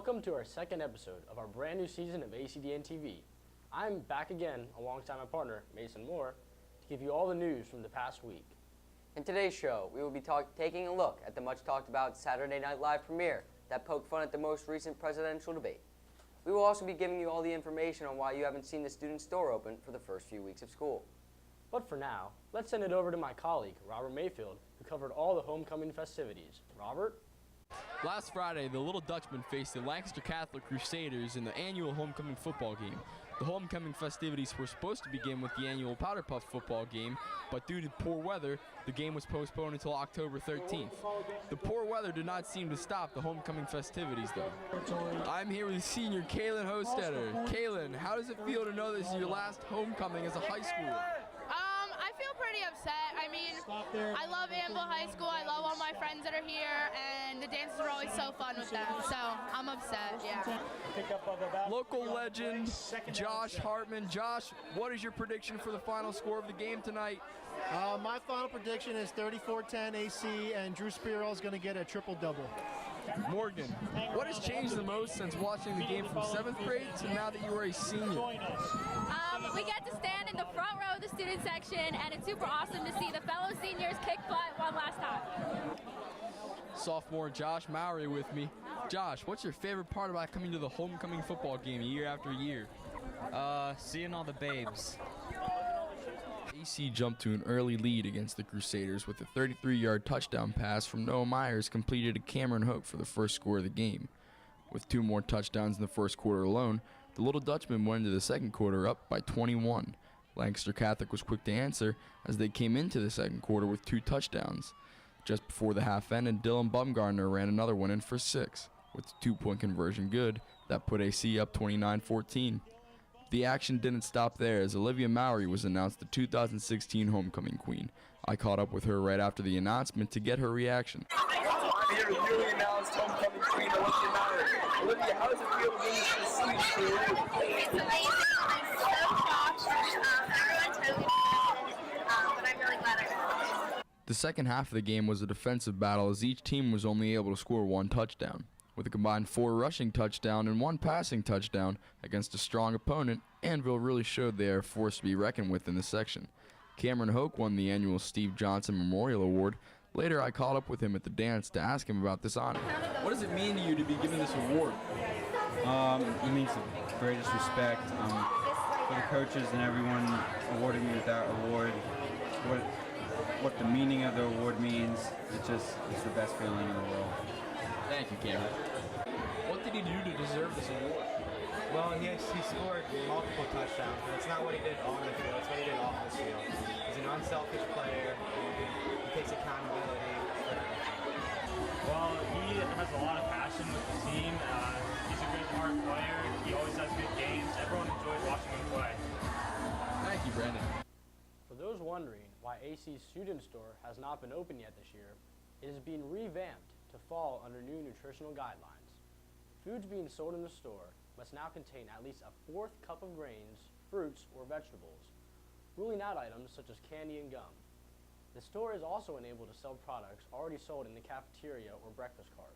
Welcome to our second episode of our brand new season of ACDN-TV. I'm back again alongside my partner, Mason Moore, to give you all the news from the past week. In today's show, we will be taking a look at the much talked about Saturday Night Live premiere that poked fun at the most recent presidential debate. We will also be giving you all the information on why you haven't seen the student store open for the first few weeks of school. But for now, let's send it over to my colleague, Robert Mayfield, who covered all the homecoming festivities. Robert? Last Friday, the Little Dutchmen faced the Lancaster Catholic Crusaders in the annual homecoming football game. The homecoming festivities were supposed to begin with the annual Powder Puff football game, but due to poor weather, the game was postponed until October 13th. The poor weather did not seem to stop the homecoming festivities, though. I'm here with senior Kaylin Hostetter. Kaylin, how does it feel to know this is your last homecoming as a high schooler? I feel pretty upset. I mean, I love Annville High School. I love all my friends that are here, and the dances are always so fun with them. So I'm upset, yeah. Local legend, Josh Hartman. Josh, what is your prediction for the final score of the game tonight? My final prediction is 34-10 AC, and Drew Spiro is going to get a triple-double. Morgan, what has changed the most since watching the game from 7th grade to now that you are a senior? We get to stand in the front row of the student section, and it's super awesome to see the fellow seniors kick butt one last time. Sophomore Josh Mowry with me. Josh, what's your favorite part about coming to the homecoming football game year after year? Seeing all the babes. AC jumped to an early lead against the Crusaders with a 33-yard touchdown pass from Noah Myers completed to Cameron Hoke for the first score of the game. With 2 more touchdowns in the first quarter alone, the Little Dutchmen went into the second quarter up by 21. Lancaster Catholic was quick to answer as they came into the second quarter with 2 touchdowns. Just before the half ended, Dylan Bumgarner ran another one in for 6, with a 2-point conversion good that put AC up 29-14. The action didn't stop there as Olivia Mowry was announced the 2016 homecoming queen. I caught up with her right after the announcement to get her reaction. I'm here with newly announced homecoming queen Olivia Mowry. Olivia, how does it feel to be in this seat for you? It's amazing. I'm so shocked. Everyone totally but I'm really glad I won. The second half of the game was a defensive battle as each team was only able to score 1 touchdown. With a combined 4 rushing touchdowns and 1 passing touchdown against a strong opponent, Annville really showed they are a force to be reckoned with in this section. Cameron Hoke won the annual Steve Johnson Memorial Award. Later, I caught up with him at the dance to ask him about this honor. What does it mean to you to be given this award? It means the greatest respect for the coaches and everyone awarding me with that award. What the meaning of the award means, it's the best feeling in the world. Thank you, Cameron. What did he do to deserve this award? Well, he scored multiple touchdowns, but it's not what he did on the field, it's what he did off the field. He's an unselfish player, he takes accountability. Well, he has a lot of passion with the team. He's a good, hard player. He always has good games. Everyone enjoys watching him play. Thank you, Brandon. For those wondering why AC's student store has not been open yet this year, it is being revamped to fall under new nutritional guidelines. Foods being sold in the store must now contain at least a 4th cup of grains, fruits, or vegetables, ruling out items such as candy and gum. The store is also enabled to sell products already sold in the cafeteria or breakfast cart.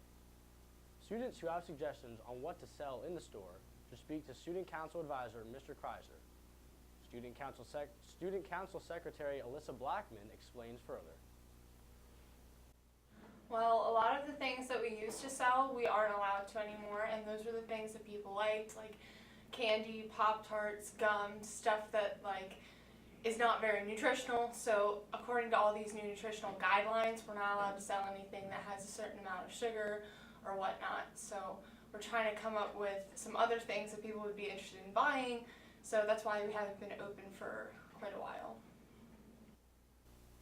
Students who have suggestions on what to sell in the store should speak to Student Council Advisor Mr. Kreiser. Student Council Secretary Alyssa Blackman explains further. Well, a lot of the things that we used to sell, we aren't allowed to anymore, and those are the things that people liked, like candy, Pop-Tarts, gum, stuff that is not very nutritional. So according to all these new nutritional guidelines, we're not allowed to sell anything that has a certain amount of sugar or whatnot. So we're trying to come up with some other things that people would be interested in buying, so that's why we haven't been open for quite a while.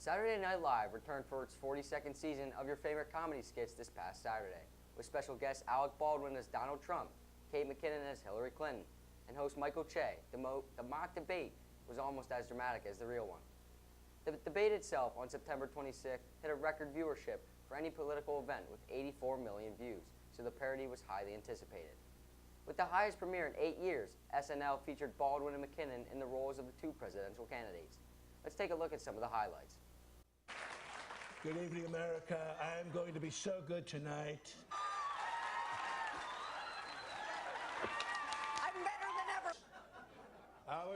Saturday Night Live returned for its 42nd season of your favorite comedy skits this past Saturday, with special guest Alec Baldwin as Donald Trump, Kate McKinnon as Hillary Clinton, and host Michael Che. The mock debate was almost as dramatic as the real one. The debate itself on September 26th hit a record viewership for any political event with 84 million views, so the parody was highly anticipated. With the highest premiere in 8 years, SNL featured Baldwin and McKinnon in the roles of the 2 presidential candidates. Let's take a look at some of the highlights. Good evening, America. I'm going to be so good tonight.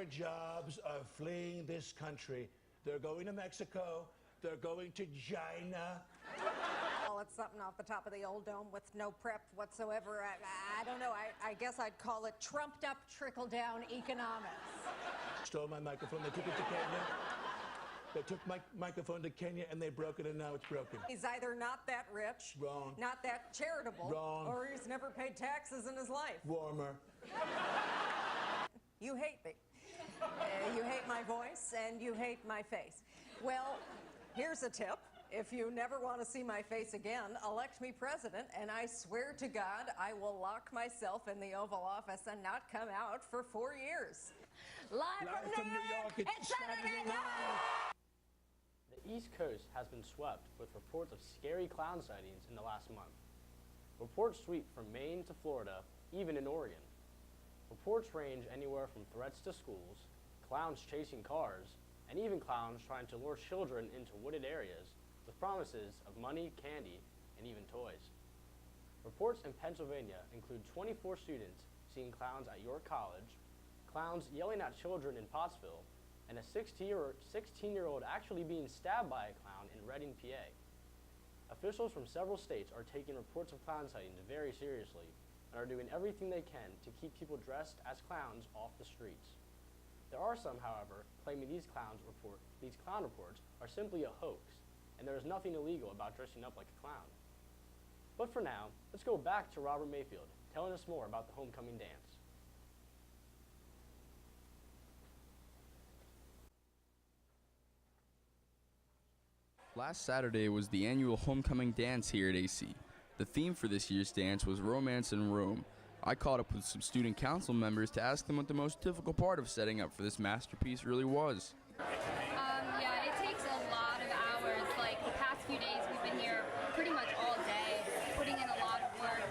Our jobs are fleeing this country. They're going to Mexico. They're going to China. Well, it's something off the top of the old dome with no prep whatsoever. I don't know. I guess I'd call it trumped-up trickle-down economics. Stole my microphone. They took it to Kenya. They took my microphone to Kenya, and they broke it, and now it's broken. He's either not that rich, wrong, not that charitable, wrong, or he's never paid taxes in his life. Warmer. You hate me. You hate my voice, and you hate my face. Well, here's a tip. If you never want to see my face again, elect me president, and I swear to God I will lock myself in the Oval Office and not come out for 4 years. Live from New York, it's Saturday night! The East Coast has been swept with reports of scary clown sightings in the last month. Reports sweep from Maine to Florida, even in Oregon. Reports range anywhere from threats to schools, clowns chasing cars, and even clowns trying to lure children into wooded areas with promises of money, candy, and even toys. Reports in Pennsylvania include 24 students seeing clowns at York College, clowns yelling at children in Pottsville, and a 16-year-old actually being stabbed by a clown in Reading, PA. Officials from several states are taking reports of clown sightings very seriously and are doing everything they can to keep people dressed as clowns off the streets. There are some, however, claiming these clown reports are simply a hoax, and there is nothing illegal about dressing up like a clown. But for now, let's go back to Robert Mayfield, telling us more about the homecoming dance. Last Saturday was the annual homecoming dance here at AC. The theme for this year's dance was Romance in Rome. I caught up with some student council members to ask them what the most difficult part of setting up for this masterpiece really was. Yeah, it takes a lot of hours. Like the past few days, we've been here pretty much all day, putting in a lot of work,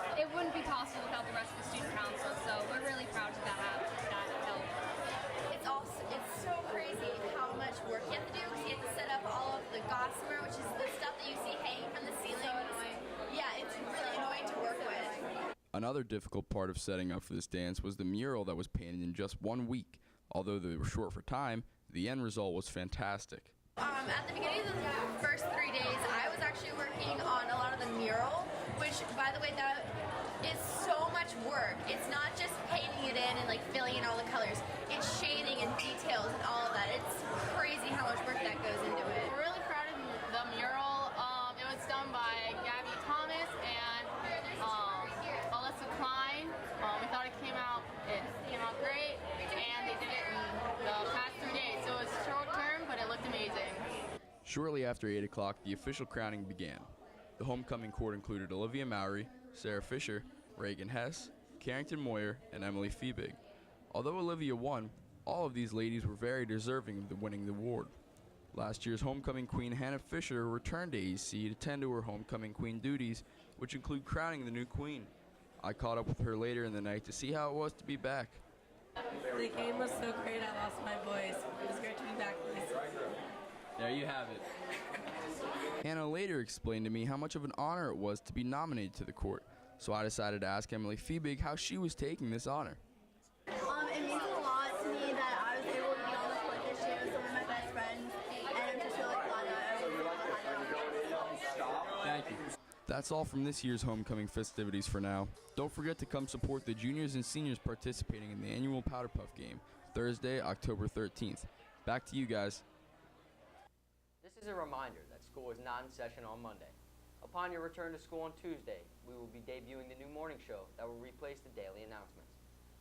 and it wouldn't be possible without the rest of the student council. So we're really proud to have that help. It's so crazy how much work you have to do because you have to set up all of the gossamer, which is the stuff that you see hanging from the ceiling. So annoying. Yeah, it's really annoying to work with. Another difficult part of setting up for this dance was the mural that was painted in just 1 week. Although they were short for time, the end result was fantastic. At the beginning of the first 3 days, I was actually working on a lot of the mural, which, by the way, that is so much work. It's not just painting it in and like filling in all the colors. It's shading and details and all of that. It's crazy how much work that goes into it. We're really proud of the mural. It was done by Gabby Thomas and Alyssa Klein. We thought it came out great, and they did it in the past 3 days. So it was short term, but it looked amazing. Shortly after 8 o'clock, the official crowning began. The homecoming court included Olivia Mowry, Sarah Fisher, Reagan Hess, Carrington Moyer, and Emily Fiebig. Although Olivia won, all of these ladies were very deserving of winning the award. Last year's homecoming queen Hannah Fisher returned to AC to tend to her homecoming queen duties, which include crowning the new queen. I caught up with her later in the night to see how it was to be back. The game was so great, I lost my voice. It was great to be back. There you have it. Hannah later explained to me how much of an honor it was to be nominated to the court, so I decided to ask Emily Fiebig how she was taking this honor. It means a lot to me that I was able to be on the court this year with some of my best friends, and I'm just really glad that I was able to have it. Thank you. That's all from this year's homecoming festivities for now. Don't forget to come support the juniors and seniors participating in the annual Powder Puff game, Thursday, October 13th. Back to you guys. This is a reminder that school is not in session on Monday. Upon your return to school on Tuesday, we will be debuting the new morning show that will replace the daily announcements.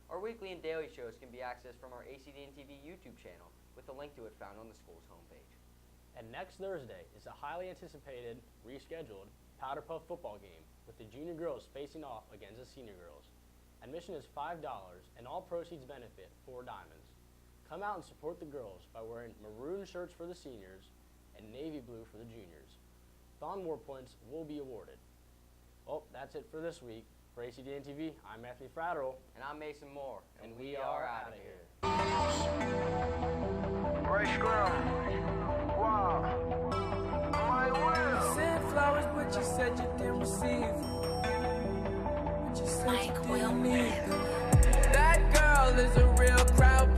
Our weekly and daily shows can be accessed from our ACDN-TV YouTube channel with a link to it found on the school's homepage. And next Thursday is a highly anticipated, rescheduled Powder Puff football game with the junior girls facing off against the senior girls. Admission is $5 and all proceeds benefit 4 Diamonds. Come out and support the girls by wearing maroon shirts for the seniors and navy blue for the juniors. Thon More points will be awarded. Well, that's it for this week. For ACDN-TV, I'm Anthony Fratterall. And I'm Mason Moore. And we are out of here. Right scrum. Wow. My will. Sent flowers, but you said you didn't receive. But you said you didn't need them. That girl is a real crowd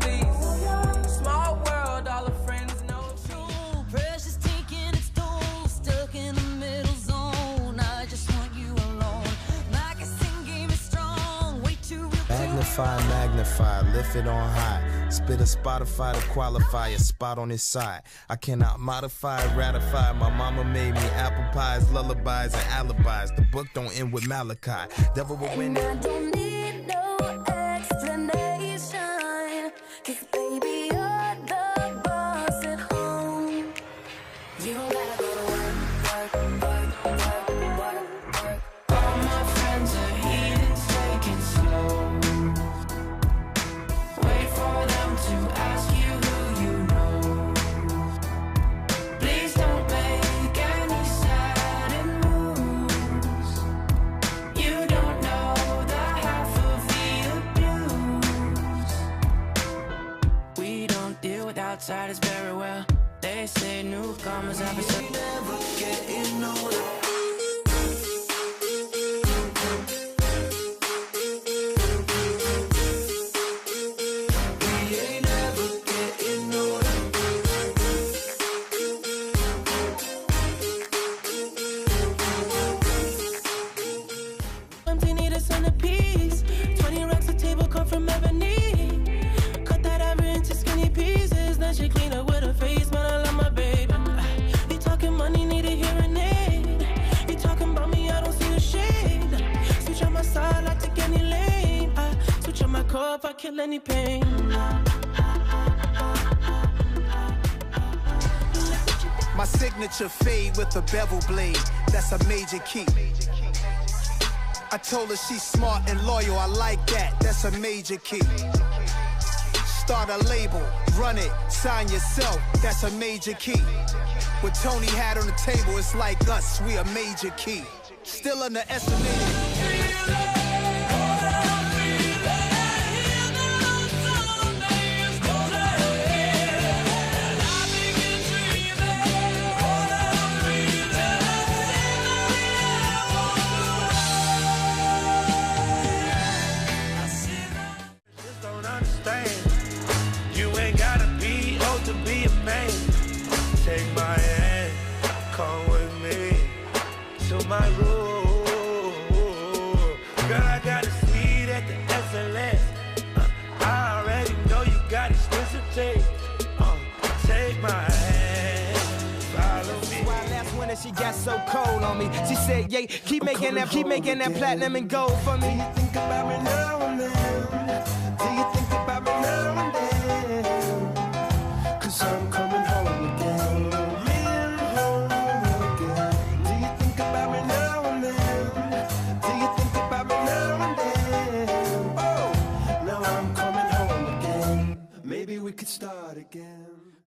Amplify, magnify, lift it on high. Spit a Spotify to qualify a spot on his side. I cannot modify, ratify. My mama made me apple pies, lullabies, and alibis. The book don't end with Malachi. Devil will win it. I don't need no explanation, 'cause baby, you're the boss at home. You don't gotta go to work, work, work, work, work, work. All my friends are heathens, take it slow. Wait for them to ask you who you know. Please don't make any sudden moves. You don't know the half of the abuse. We don't deal with outsiders very well. They say newcomers have a certain never getting older. Empty need a centerpiece. 20 racks a table come from ebony. Cut that ivory into skinny pieces. Then she clean up with her face, man, I love my baby. You talking money, need a hearing aid. You talking about me, I don't see a shade. Switch on my side, I take any lane. I switch on my cup, I kill any pain. My signature fade with a bevel blade. That's a major key. I told her she's smart and loyal, I like that, that's a major key. Start a label, run it, sign yourself, that's a major key. What Tony had on the table, it's like us, we a major key. Still underestimated. Take my hand, come with me to my room. Girl, I got a suite at the SLS. I already know you got expensive taste. Take my hand, follow me. Why last winter she got so cold on me? She said, yeah, keep making that platinum and gold for me. Do you think about me now and then? Do you think about me now and then? 'Cause I'm coming home again. We could start again.